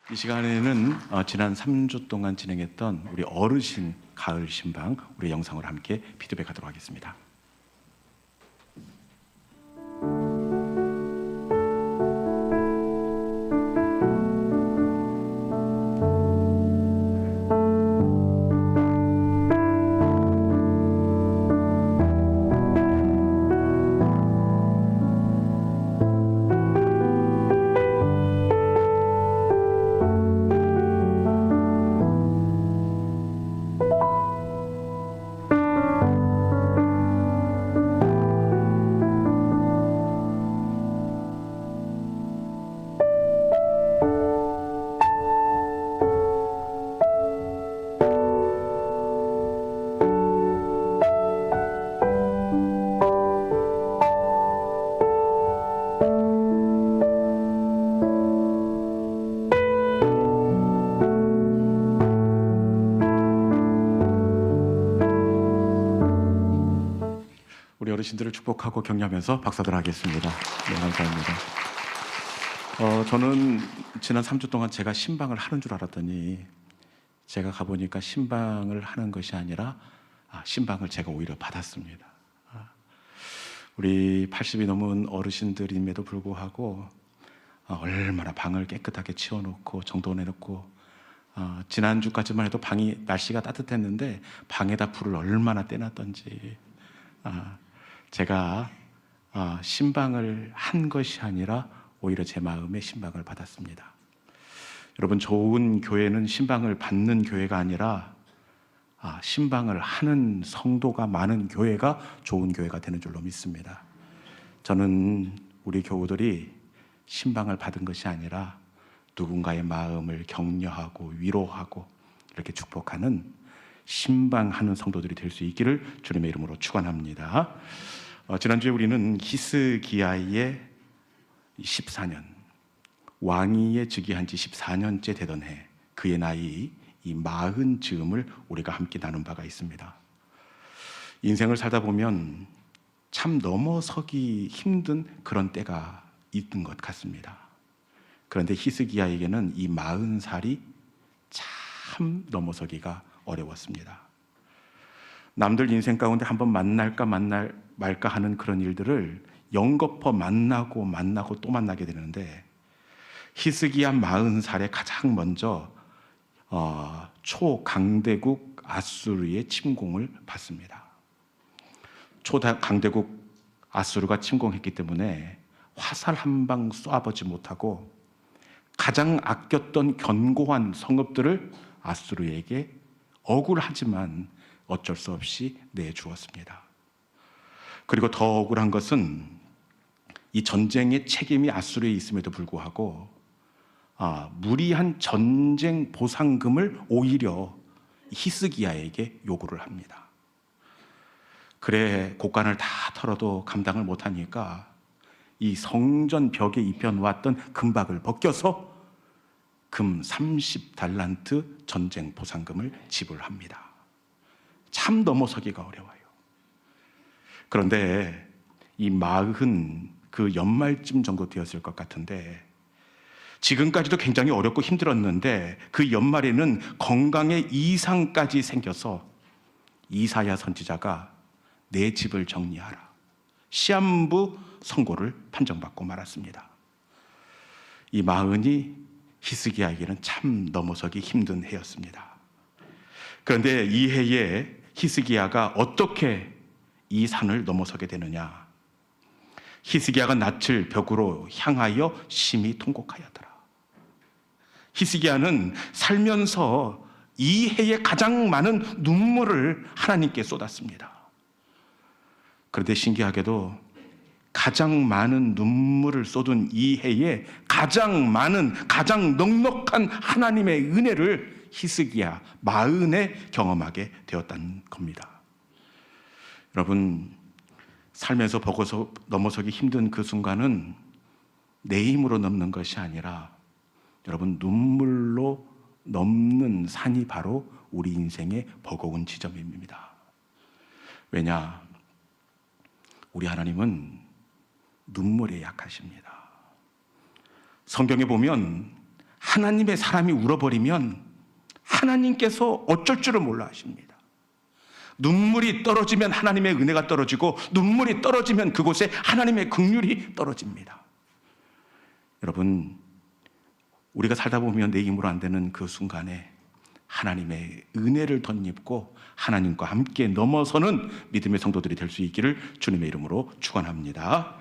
이 시간에는 지난 3주 동안 진행했던 우리 어르신 가을 신방 우리 영상을 함께 피드백하도록 하겠습니다. 우리 어르신들을 축복하고 격려하면서 박사들 하겠습니다. 네, 감사합니다. 저는 지난 3주 동안 제가 신방을 하는 줄 알았더니 제가 가보니까 신방을 하는 것이 아니라 신방을 제가 오히려 받았습니다. 우리 80이 넘은 어르신들임에도 불구하고 얼마나 방을 깨끗하게 치워놓고 정돈해놓고 지난주까지만 해도 방이 날씨가 따뜻했는데 방에다 불을 얼마나 떼놨던지 제가 신방을 한 것이 아니라 오히려 제 마음에 신방을 받았습니다. 여러분, 좋은 교회는 신방을 받는 교회가 아니라 신방을 하는 성도가 많은 교회가 좋은 교회가 되는 줄로 믿습니다. 저는 우리 교우들이 신방을 받은 것이 아니라 누군가의 마음을 격려하고 위로하고 이렇게 축복하는 신방하는 성도들이 될 수 있기를 주님의 이름으로 축원합니다. 지난주에 우리는 히스기야의 14년, 왕위에 즉위한 지 14년째 되던 해, 그의 나이 이 40 즈음을 우리가 함께 나눈 바가 있습니다. 인생을 살다 보면 참 넘어서기 힘든 그런 때가 있는 것 같습니다. 그런데 히스기야에게는 이 40살이 참 넘어서기가 어려웠습니다. 남들 인생 가운데 한번 만날까 말까 하는 그런 일들을 연거푸 만나고 또 만나게 되는데 히스기야 40살에 가장 먼저 초강대국 아수르의 침공을 받습니다. 초강대국 아수르가 침공했기 때문에 화살 한 방 쏘아보지 못하고 가장 아꼈던 견고한 성읍들을 아수르에게 억울하지만 어쩔 수 없이 내주었습니다. 그리고 더 억울한 것은 이 전쟁의 책임이 아수르에 있음에도 불구하고 무리한 전쟁 보상금을 오히려 히스기야에게 요구를 합니다. 그래 곡간을 다 털어도 감당을 못하니까 이 성전 벽에 입혀놓았던 금박을 벗겨서 금 30달란트 전쟁 보상금을 지불합니다. 참 넘어서기가 어려워요. 그런데 이 40 그 연말쯤 정도 되었을 것 같은데 지금까지도 굉장히 어렵고 힘들었는데 그 연말에는 건강에 이상까지 생겨서 이사야 선지자가 내 집을 정리하라, 시한부 선고를 판정받고 말았습니다. 이 40이 히스기야에게는 참 넘어서기 힘든 해였습니다. 그런데 이 해에 히스기야가 어떻게 이 산을 넘어서게 되느냐? 히스기야가 낯을 벽으로 향하여 심히 통곡하였더라. 히스기야는 살면서 이 해에 가장 많은 눈물을 하나님께 쏟았습니다. 그런데 신기하게도 가장 많은 눈물을 쏟은 이 해에 가장 넉넉한 하나님의 은혜를 히스기야 40에 경험하게 되었다는 겁니다. 여러분, 살면서 넘어서기 힘든 그 순간은 내 힘으로 넘는 것이 아니라 여러분, 눈물로 넘는 산이 바로 우리 인생의 버거운 지점입니다. 왜냐? 우리 하나님은 눈물에 약하십니다. 성경에 보면 하나님의 사람이 울어버리면 하나님께서 어쩔 줄을 몰라 하십니다. 눈물이 떨어지면 하나님의 은혜가 떨어지고 눈물이 떨어지면 그곳에 하나님의 긍휼이 떨어집니다. 여러분, 우리가 살다 보면 내 힘으로 안 되는 그 순간에 하나님의 은혜를 덧입고 하나님과 함께 넘어서는 믿음의 성도들이 될 수 있기를 주님의 이름으로 축원합니다.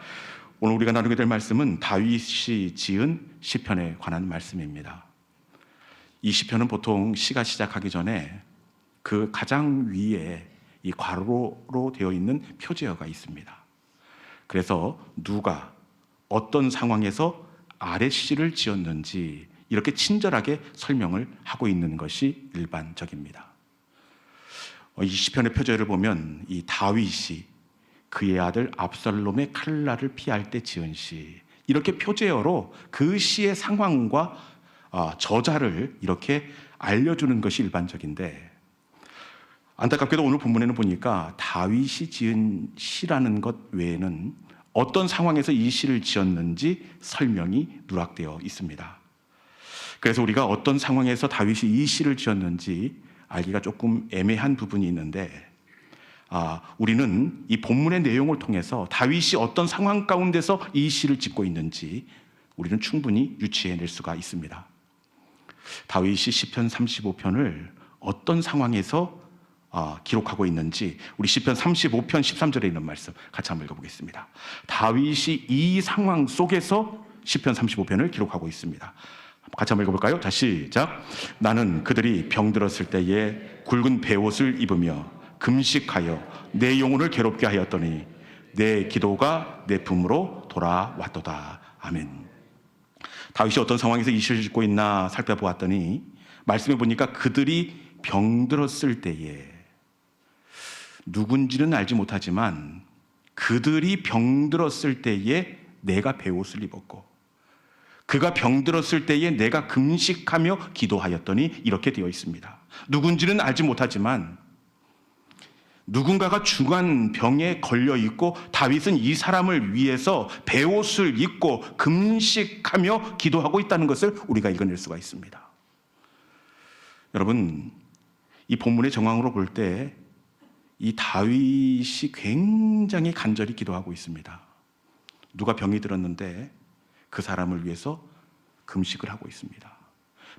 오늘 우리가 나누게 될 말씀은 다윗이 지은 시편에 관한 말씀입니다. 이 시편은 보통 시가 시작하기 전에 그 가장 위에 이 괄호로 되어 있는 표제어가 있습니다. 그래서 누가 어떤 상황에서 아랫시를 지었는지 이렇게 친절하게 설명을 하고 있는 것이 일반적입니다. 이 시편의 표제를 보면 이 다윗이 그의 아들 압살롬의 칼날을 피할 때 지은 시, 이렇게 표제어로 그 시의 상황과 저자를 이렇게 알려주는 것이 일반적인데, 안타깝게도 오늘 본문에는 보니까 다윗이 지은 시라는 것 외에는 어떤 상황에서 이 시를 지었는지 설명이 누락되어 있습니다. 그래서 우리가 어떤 상황에서 다윗이 이 시를 지었는지 알기가 조금 애매한 부분이 있는데, 우리는 이 본문의 내용을 통해서 다윗이 어떤 상황 가운데서 이 시를 짓고 있는지 우리는 충분히 유추해낼 수가 있습니다. 다윗이 시편 35편을 어떤 상황에서 기록하고 있는지 우리 시편 35편 13절에 있는 말씀 같이 한번 읽어보겠습니다. 다윗이 이 상황 속에서 시편 35편을 기록하고 있습니다. 같이 한번 읽어볼까요? 자, 시작. 나는 그들이 병들었을 때에 굵은 베옷을 입으며 금식하여 내 영혼을 괴롭게 하였더니 내 기도가 내 품으로 돌아왔도다. 아멘. 다윗이 어떤 상황에서 이 시를 짓고 있나 살펴보았더니 말씀해 보니까 그들이 병들었을 때에, 누군지는 알지 못하지만 그들이 병들었을 때에 내가 베옷을 입었고 그가 병들었을 때에 내가 금식하며 기도하였더니 이렇게 되어 있습니다. 누군지는 알지 못하지만 누군가가 중한 병에 걸려 있고 다윗은 이 사람을 위해서 베옷을 입고 금식하며 기도하고 있다는 것을 우리가 읽어낼 수가 있습니다. 여러분, 이 본문의 정황으로 볼 때 이 다윗이 굉장히 간절히 기도하고 있습니다. 누가 병이 들었는데 그 사람을 위해서 금식을 하고 있습니다.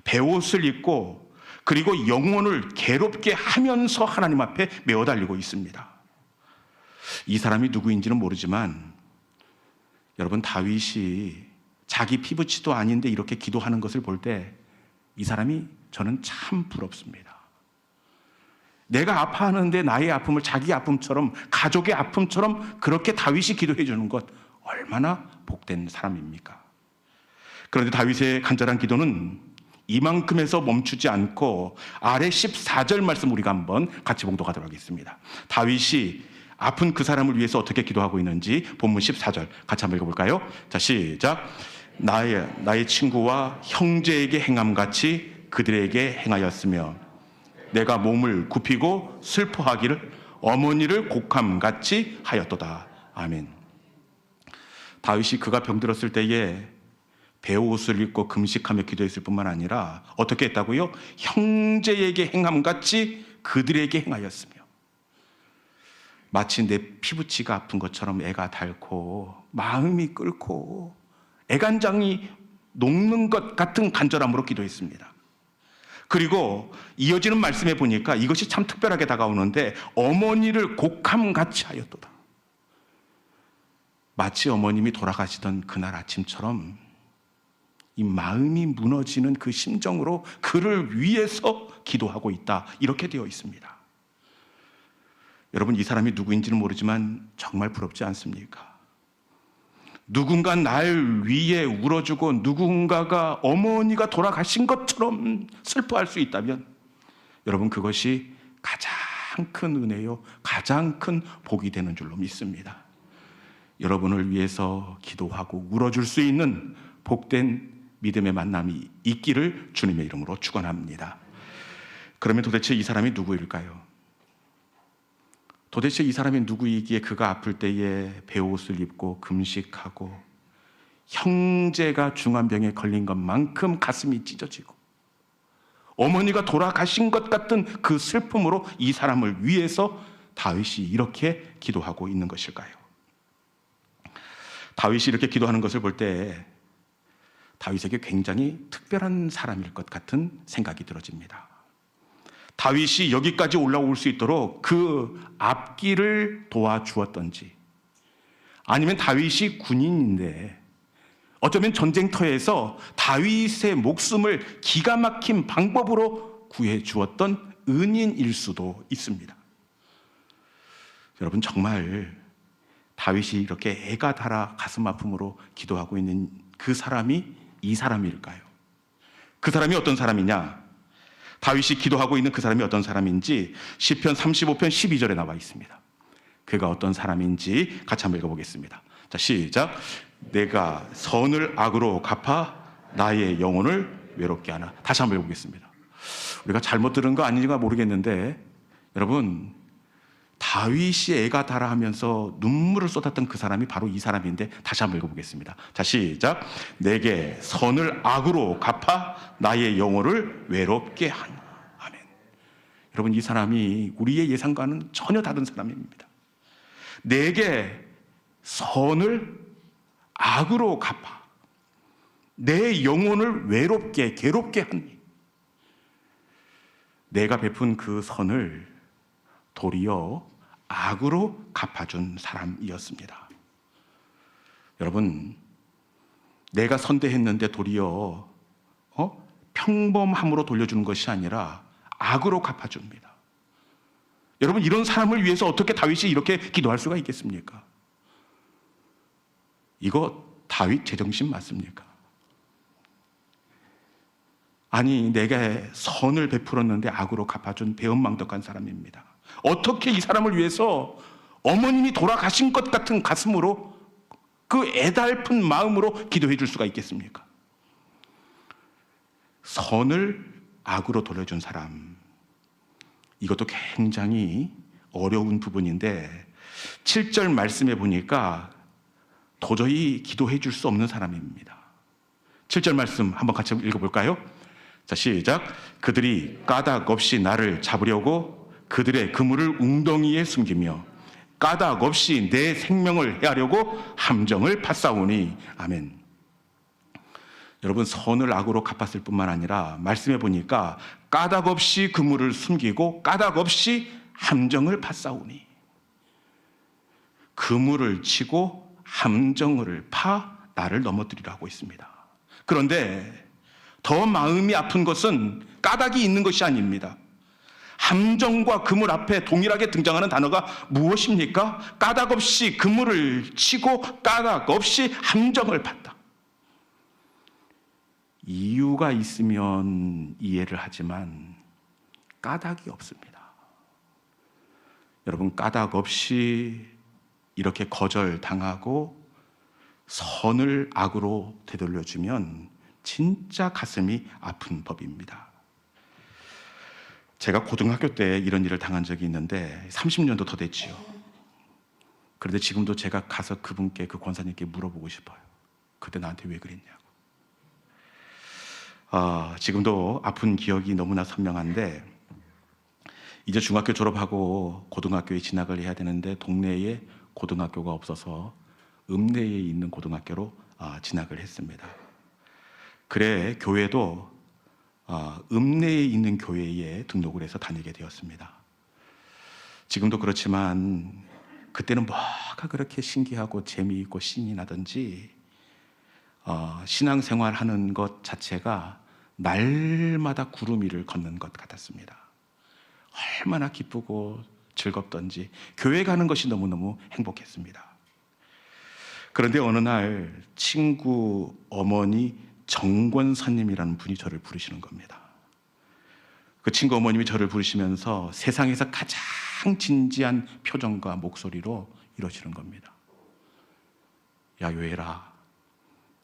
베옷을 입고 그리고 영혼을 괴롭게 하면서 하나님 앞에 메어 달리고 있습니다. 이 사람이 누구인지는 모르지만 여러분, 다윗이 자기 피부치도 아닌데 이렇게 기도하는 것을 볼 때 이 사람이 저는 참 부럽습니다. 내가 아파하는데 나의 아픔을 자기 아픔처럼, 가족의 아픔처럼 그렇게 다윗이 기도해 주는 것 얼마나 복된 사람입니까? 그런데 다윗의 간절한 기도는 이만큼에서 멈추지 않고 아래 14절 말씀 우리가 한번 같이 봉독하도록 하겠습니다. 다윗이 아픈 그 사람을 위해서 어떻게 기도하고 있는지 본문 14절 같이 한번 읽어볼까요? 자, 시작. 나의 친구와 형제에게 행함같이 그들에게 행하였으며 내가 몸을 굽히고 슬퍼하기를 어머니를 곡함같이 하였도다. 아멘. 다윗이 그가 병들었을 때에 베옷을 입고 금식하며 기도했을 뿐만 아니라 어떻게 했다고요? 형제에게 행함같이 그들에게 행하였으며, 마치 내 피부치가 아픈 것처럼 애가 닳고 마음이 끓고 애간장이 녹는 것 같은 간절함으로 기도했습니다. 그리고 이어지는 말씀에 보니까 이것이 참 특별하게 다가오는데 어머니를 곡함같이 하였도다. 마치 어머님이 돌아가시던 그날 아침처럼 이 마음이 무너지는 그 심정으로 그를 위해서 기도하고 있다, 이렇게 되어 있습니다. 여러분, 이 사람이 누구인지는 모르지만 정말 부럽지 않습니까? 누군가 날 위해 울어주고 누군가가 어머니가 돌아가신 것처럼 슬퍼할 수 있다면 여러분, 그것이 가장 큰 은혜요, 가장 큰 복이 되는 줄로 믿습니다. 여러분을 위해서 기도하고 울어줄 수 있는 복된 믿음의 만남이 있기를 주님의 이름으로 축원합니다. 그러면 도대체 이 사람이 누구일까요? 도대체 이 사람이 누구이기에 그가 아플 때에 베옷을 입고 금식하고 형제가 중환병에 걸린 것만큼 가슴이 찢어지고 어머니가 돌아가신 것 같은 그 슬픔으로 이 사람을 위해서 다윗이 이렇게 기도하고 있는 것일까요? 다윗이 이렇게 기도하는 것을 볼 때 다윗에게 굉장히 특별한 사람일 것 같은 생각이 들어집니다. 다윗이 여기까지 올라올 수 있도록 그 앞길을 도와주었던지, 아니면 다윗이 군인인데 어쩌면 전쟁터에서 다윗의 목숨을 기가 막힌 방법으로 구해 주었던 은인일 수도 있습니다. 여러분, 정말 다윗이 이렇게 애가 달아 가슴 아픔으로 기도하고 있는 그 사람이 이 사람일까요? 그 사람이 어떤 사람이냐? 다윗이 기도하고 있는 그 사람이 어떤 사람인지 시편 35편 12절에 나와 있습니다. 그가 어떤 사람인지 같이 한번 읽어보겠습니다. 자, 시작. 내가 선을 악으로 갚아 나의 영혼을 외롭게 하나. 다시 한번 읽어보겠습니다. 우리가 잘못 들은 거 아닌지가 모르겠는데, 여러분, 다윗이 애가 달아 하면서 눈물을 쏟았던 그 사람이 바로 이 사람인데, 다시 한번 읽어보겠습니다. 자, 시작. 내게 선을 악으로 갚아 나의 영혼을 외롭게 하나. 아멘. 여러분, 이 사람이 우리의 예상과는 전혀 다른 사람입니다. 내게 선을 악으로 갚아 내 영혼을 외롭게 괴롭게 하니, 내가 베푼 그 선을 도리어 악으로 갚아준 사람이었습니다. 여러분, 내가 선대했는데 도리어 평범함으로 돌려주는 것이 아니라 악으로 갚아줍니다. 여러분, 이런 사람을 위해서 어떻게 다윗이 이렇게 기도할 수가 있겠습니까? 이거 다윗 제정신 맞습니까? 아니, 내가 선을 베풀었는데 악으로 갚아준 배은망덕한 사람입니다. 어떻게 이 사람을 위해서 어머님이 돌아가신 것 같은 가슴으로, 그 애달픈 마음으로 기도해 줄 수가 있겠습니까? 선을 악으로 돌려준 사람, 이것도 굉장히 어려운 부분인데 7절 말씀에 보니까 도저히 기도해 줄 수 없는 사람입니다. 7절 말씀 한번 같이 읽어볼까요? 자, 시작. 그들이 까닭 없이 나를 잡으려고 그들의 그물을 웅덩이에 숨기며 까닭 없이 내 생명을 해하려고 함정을 팠사오니. 아멘. 여러분, 선을 악으로 갚았을 뿐만 아니라 말씀해 보니까 까닭 없이 그물을 숨기고 까닭 없이 함정을 팠사오니, 그물을 치고 함정을 파 나를 넘어뜨리려 하고 있습니다. 그런데 더 마음이 아픈 것은 까닭이 있는 것이 아닙니다. 함정과 그물 앞에 동일하게 등장하는 단어가 무엇입니까? 까닭 없이 그물을 치고 까닭 없이 함정을 팠다. 이유가 있으면 이해를 하지만 까닭이 없습니다. 여러분, 까닭 없이 이렇게 거절당하고 선을 악으로 되돌려주면 진짜 가슴이 아픈 법입니다. 제가 고등학교 때 이런 일을 당한 적이 있는데 30년도 더 됐지요. 그런데 지금도 제가 가서 그분께, 그 권사님께 물어보고 싶어요. 그때 나한테 왜 그랬냐고. 지금도 아픈 기억이 너무나 선명한데, 이제 중학교 졸업하고 고등학교에 진학을 해야 되는데 동네에 고등학교가 없어서 읍내에 있는 고등학교로 진학을 했습니다. 그래, 교회도 읍내에 있는 교회에 등록을 해서 다니게 되었습니다. 지금도 그렇지만 그때는 뭐가 그렇게 신기하고 재미있고 신이 나든지 신앙생활하는 것 자체가 날마다 구름 위를 걷는 것 같았습니다. 얼마나 기쁘고 즐겁던지 교회 가는 것이 너무너무 행복했습니다. 그런데 어느 날 친구 어머니 정권사님이라는 분이 저를 부르시는 겁니다. 그 친구 어머님이 저를 부르시면서 세상에서 가장 진지한 표정과 목소리로 이러시는 겁니다. 야, 요엘아,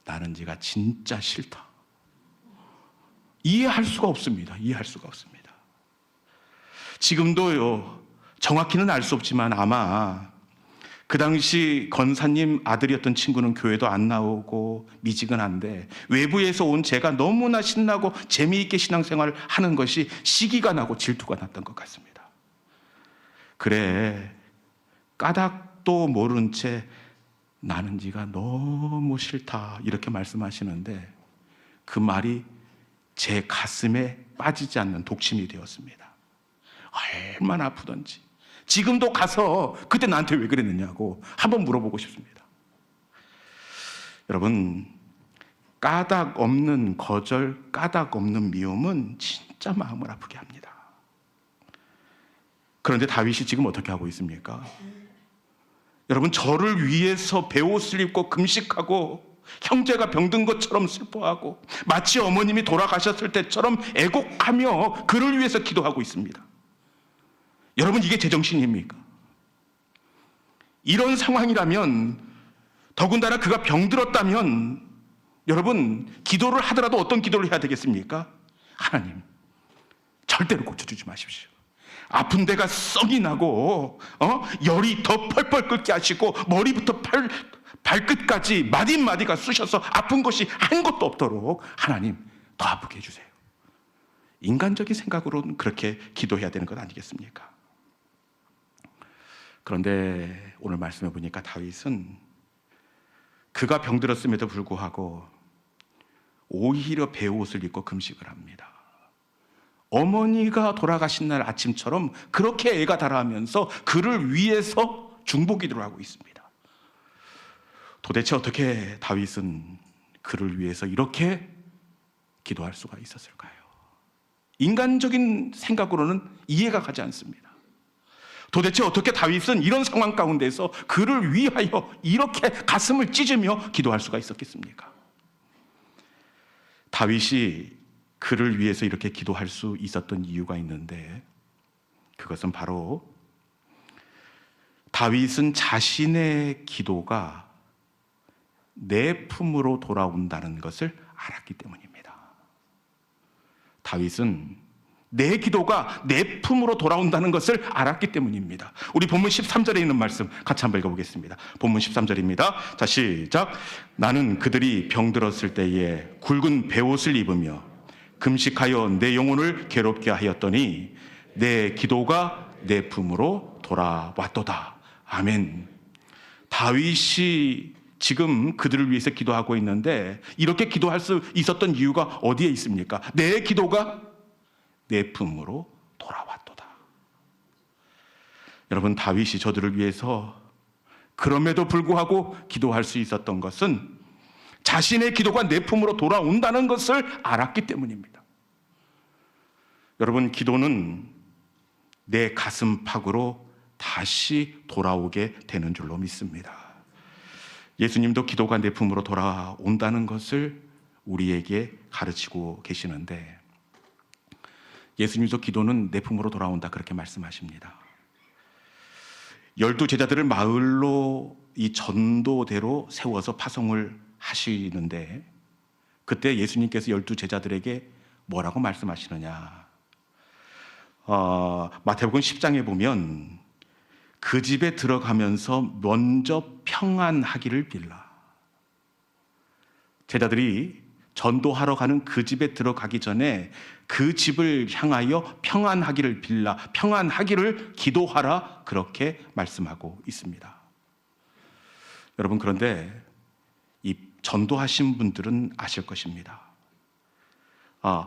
나는 네가 진짜 싫다. 이해할 수가 없습니다. 이해할 수가 없습니다. 지금도요, 정확히는 알 수 없지만 아마 그 당시 권사님 아들이었던 친구는 교회도 안 나오고 미지근한데 외부에서 온 제가 너무나 신나고 재미있게 신앙생활을 하는 것이 시기가 나고 질투가 났던 것 같습니다. 그래, 까닭도 모른 채 나는 네가 너무 싫다 이렇게 말씀하시는데 그 말이 제 가슴에 빠지지 않는 독침이 되었습니다. 얼마나 아프던지 지금도 가서 그때 나한테 왜 그랬느냐고 한번 물어보고 싶습니다. 여러분, 까닭 없는 거절, 까닭 없는 미움은 진짜 마음을 아프게 합니다. 그런데 다윗이 지금 어떻게 하고 있습니까? 여러분, 저를 위해서 베옷을 입고 금식하고 형제가 병든 것처럼 슬퍼하고 마치 어머님이 돌아가셨을 때처럼 애곡하며 그를 위해서 기도하고 있습니다. 여러분, 이게 제정신입니까? 이런 상황이라면, 더군다나 그가 병들었다면 여러분, 기도를 하더라도 어떤 기도를 해야 되겠습니까? 하나님, 절대로 고쳐주지 마십시오. 아픈 데가 썩이 나고 열이 더 펄펄 끓게 하시고 머리부터 발끝까지 마디마디가 쑤셔서 아픈 것이 한 것도 없도록 하나님 더 아프게 해주세요. 인간적인 생각으로는 그렇게 기도해야 되는 것 아니겠습니까? 그런데 오늘 말씀해 보니까 다윗은 그가 병들었음에도 불구하고 오히려 베옷을 입고 금식을 합니다. 어머니가 돌아가신 날 아침처럼 그렇게 애가 달아하면서 그를 위해서 중보기도를 하고 있습니다. 도대체 어떻게 다윗은 그를 위해서 이렇게 기도할 수가 있었을까요? 인간적인 생각으로는 이해가 가지 않습니다. 도대체 어떻게 다윗은 이런 상황 가운데서 그를 위하여 이렇게 가슴을 찢으며 기도할 수가 있었겠습니까? 다윗이 그를 위해서 이렇게 기도할 수 있었던 이유가 있는데 그것은 바로 다윗은 자신의 기도가 내 품으로 돌아온다는 것을 알았기 때문입니다. 다윗은 내 기도가 내 품으로 돌아온다는 것을 알았기 때문입니다. 우리 본문 13절에 있는 말씀 같이 한번 읽어보겠습니다. 본문 13절입니다. 자, 시작. 나는 그들이 병들었을 때에 굵은 베옷을 입으며 금식하여 내 영혼을 괴롭게 하였더니 내 기도가 내 품으로 돌아왔도다. 아멘. 다윗이 지금 그들을 위해서 기도하고 있는데 이렇게 기도할 수 있었던 이유가 어디에 있습니까? 내 기도가 내 품으로 돌아왔도다. 여러분, 다윗이 저들을 위해서 그럼에도 불구하고 기도할 수 있었던 것은 자신의 기도가 내 품으로 돌아온다는 것을 알았기 때문입니다. 여러분, 기도는 내 가슴팍으로 다시 돌아오게 되는 줄로 믿습니다. 예수님도 기도가 내 품으로 돌아온다는 것을 우리에게 가르치고 계시는데 예수님도 기도는 내 품으로 돌아온다 그렇게 말씀하십니다. 12 제자들을 마을로 이 전도대로 세워서 파송을 하시는데 그때 예수님께서 12 제자들에게 뭐라고 말씀하시느냐? 마태복음 10장에 보면 그 집에 들어가면서 먼저 평안하기를 빌라. 제자들이 전도하러 가는 그 집에 들어가기 전에 그 집을 향하여 평안하기를 빌라, 평안하기를 기도하라 그렇게 말씀하고 있습니다. 여러분, 그런데 이 전도하신 분들은 아실 것입니다.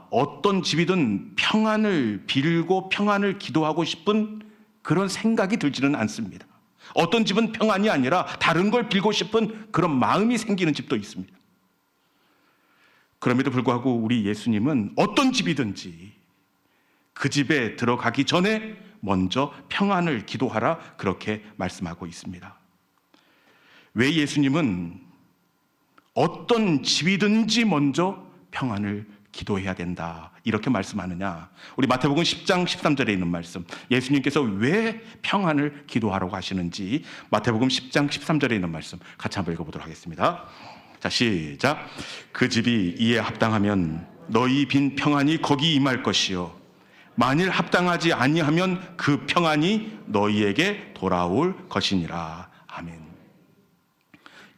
어떤 집이든 평안을 빌고 평안을 기도하고 싶은 그런 생각이 들지는 않습니다. 어떤 집은 평안이 아니라 다른 걸 빌고 싶은 그런 마음이 생기는 집도 있습니다. 그럼에도 불구하고 우리 예수님은 어떤 집이든지 그 집에 들어가기 전에 먼저 평안을 기도하라 그렇게 말씀하고 있습니다. 왜 예수님은 어떤 집이든지 먼저 평안을 기도해야 된다 이렇게 말씀하느냐? 우리 마태복음 10장 13절에 있는 말씀, 예수님께서 왜 평안을 기도하라고 하시는지 마태복음 10장 13절에 있는 말씀 같이 한번 읽어보도록 하겠습니다. 자, 시작. 그 집이 이에 합당하면 너희 빈 평안이 거기 임할 것이요 만일 합당하지 아니하면 그 평안이 너희에게 돌아올 것이니라. 아멘.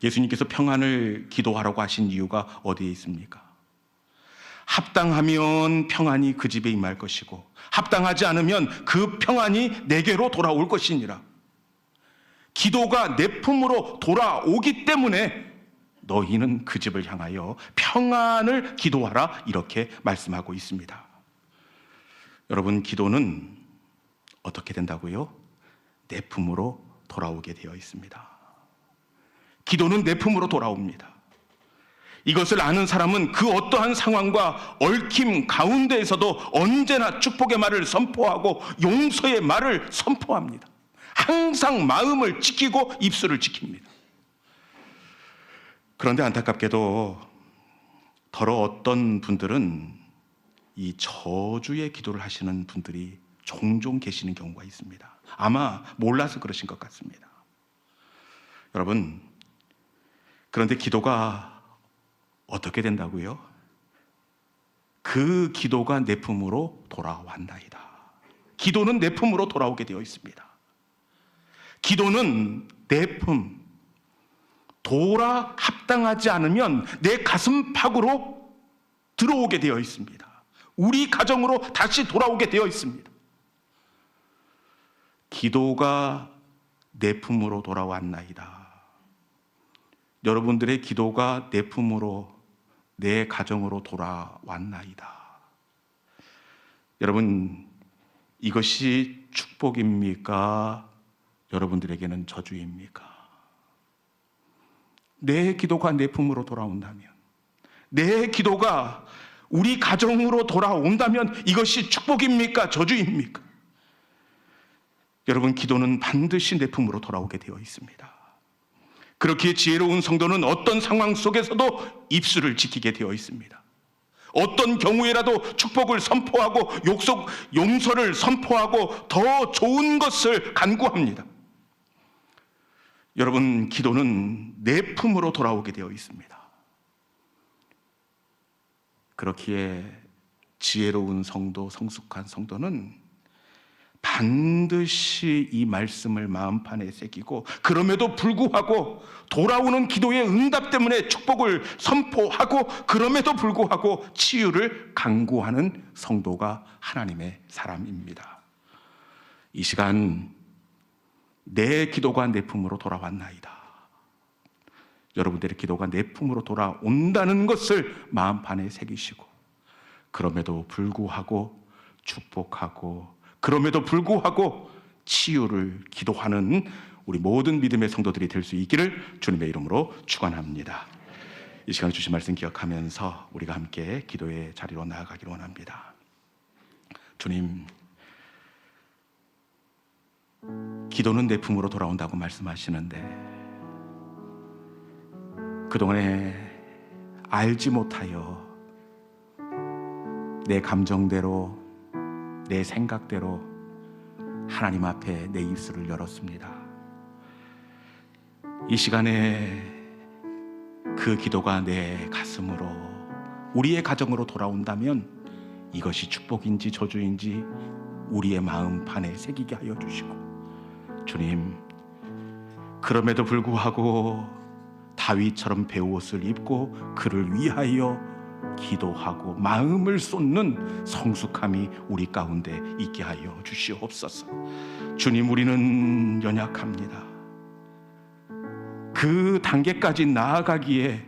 예수님께서 평안을 기도하라고 하신 이유가 어디에 있습니까? 합당하면 평안이 그 집에 임할 것이고 합당하지 않으면 그 평안이 내게로 돌아올 것이니라. 기도가 내 품으로 돌아오기 때문에 너희는 그 집을 향하여 평안을 기도하라, 이렇게 말씀하고 있습니다. 여러분, 기도는 어떻게 된다고요? 내 품으로 돌아오게 되어 있습니다. 기도는 내 품으로 돌아옵니다. 이것을 아는 사람은 그 어떠한 상황과 얽힘 가운데에서도 언제나 축복의 말을 선포하고 용서의 말을 선포합니다. 항상 마음을 지키고 입술을 지킵니다. 그런데 안타깝게도 더러 어떤 분들은 이 저주의 기도를 하시는 분들이 종종 계시는 경우가 있습니다. 아마 몰라서 그러신 것 같습니다. 여러분, 그런데 기도가 어떻게 된다고요? 그 기도가 내 품으로 돌아왔나이다. 기도는 내 품으로 돌아오게 되어 있습니다. 기도는 내 품, 돌아 합당하지 않으면 내 가슴팍으로 들어오게 되어 있습니다. 우리 가정으로 다시 돌아오게 되어 있습니다. 기도가 내 품으로 돌아왔나이다. 여러분들의 기도가 내 품으로, 내 가정으로 돌아왔나이다. 여러분, 이것이 축복입니까? 여러분들에게는 저주입니까? 내 기도가 내 품으로 돌아온다면, 내 기도가 우리 가정으로 돌아온다면 이것이 축복입니까? 저주입니까? 여러분, 기도는 반드시 내 품으로 돌아오게 되어 있습니다. 그렇기에 지혜로운 성도는 어떤 상황 속에서도 입술을 지키게 되어 있습니다. 어떤 경우에라도 축복을 선포하고 용서를 선포하고 더 좋은 것을 간구합니다. 여러분, 기도는 내 품으로 돌아오게 되어 있습니다. 그렇기에 지혜로운 성도, 성숙한 성도는 반드시 이 말씀을 마음판에 새기고, 그럼에도 불구하고 돌아오는 기도의 응답 때문에 축복을 선포하고, 그럼에도 불구하고 치유를 간구하는 성도가 하나님의 사람입니다. 이 시간 내 기도가 내 품으로 돌아왔나이다. 여러분들의 기도가 내 품으로 돌아온다는 것을 마음판에 새기시고, 그럼에도 불구하고 축복하고, 그럼에도 불구하고 치유를 기도하는 우리 모든 믿음의 성도들이 될 수 있기를 주님의 이름으로 축원합니다. 이 시간 주신 말씀 기억하면서 우리가 함께 기도의 자리로 나아가기를 원합니다. 주님, 기도는 내 품으로 돌아온다고 말씀하시는데 그동안에 알지 못하여 내 감정대로, 내 생각대로 하나님 앞에 내 입술을 열었습니다. 이 시간에 그 기도가 내 가슴으로, 우리의 가정으로 돌아온다면 이것이 축복인지 저주인지 우리의 마음판에 새기게 하여 주시고, 주님, 그럼에도 불구하고 다윗처럼 배옷을 입고 그를 위하여 기도하고 마음을 쏟는 성숙함이 우리 가운데 있게 하여 주시옵소서. 주님, 우리는 연약합니다. 그 단계까지 나아가기에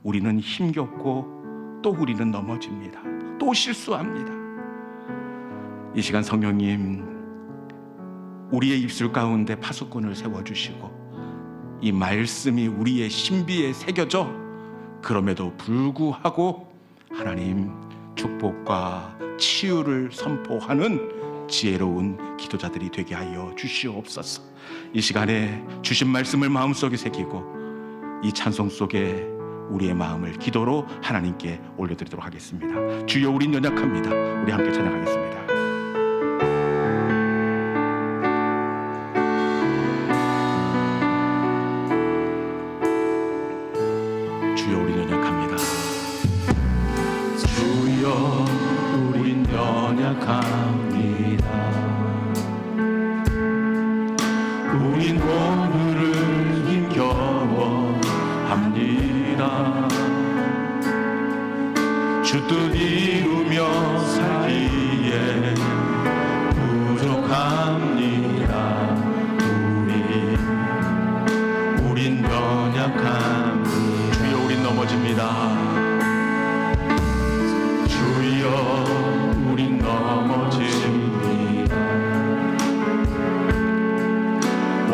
우리는 힘겹고 또 우리는 넘어집니다. 또 실수합니다. 이 시간 성령님, 우리의 입술 가운데 파수꾼을 세워주시고 이 말씀이 우리의 신비에 새겨져 그럼에도 불구하고 하나님 축복과 치유를 선포하는 지혜로운 기도자들이 되게 하여 주시옵소서. 이 시간에 주신 말씀을 마음속에 새기고 이 찬송 속에 우리의 마음을 기도로 하나님께 올려드리도록 하겠습니다. 주여, 우린 연약합니다. 우리 함께 찬양하겠습니다. 주여, 우린 연약합니다. 주여, 우린 연약합니다. 우린 오늘을 힘겨워 주 뜻 이루며 살기에 부족합니다. 우린 연약한 주여 우린 넘어집니다. 주여 우린 넘어집니다.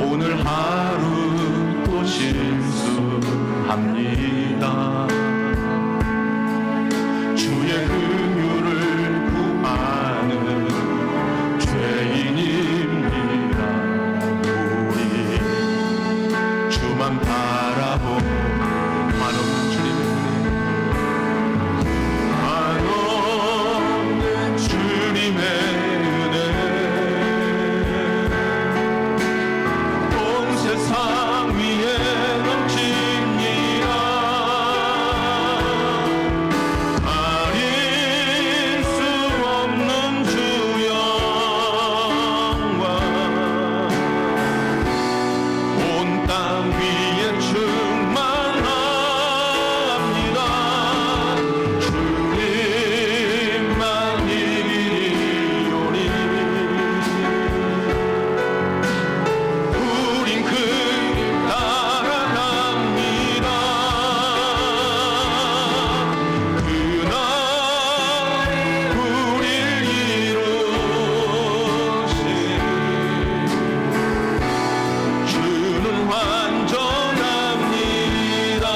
오늘 하루 또 실수합니다. 주의 긍휼을 구하는 죄인입니다. 우리 주만 바라보는 한없는 주님의 한없는 주님의 은혜 온 세상 위에 넘칩니다. 가릴 수 없는 주 영광 온 땅 위에 충만합니다. 주님만 이기리오니 우린 그 길 따라갑니다. 그날 우릴 이루신 주는 완전합니다.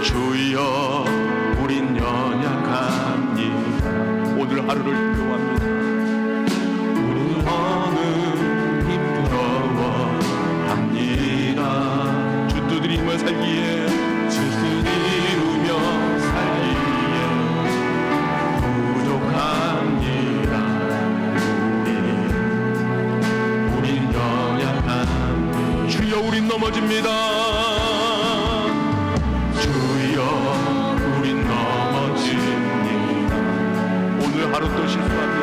주여 우린 연약합니다. 오늘 하루를 필요합니다. 우리 어느 힘들어합니다. 주 뜻을 이루며 살기에 주 뜻 이루며 살기에 부족합니다. 우린 연약한 주여 우린 넘어집니다. 주여 우린 넘어집니다. 오늘 하루 또 실수합니다.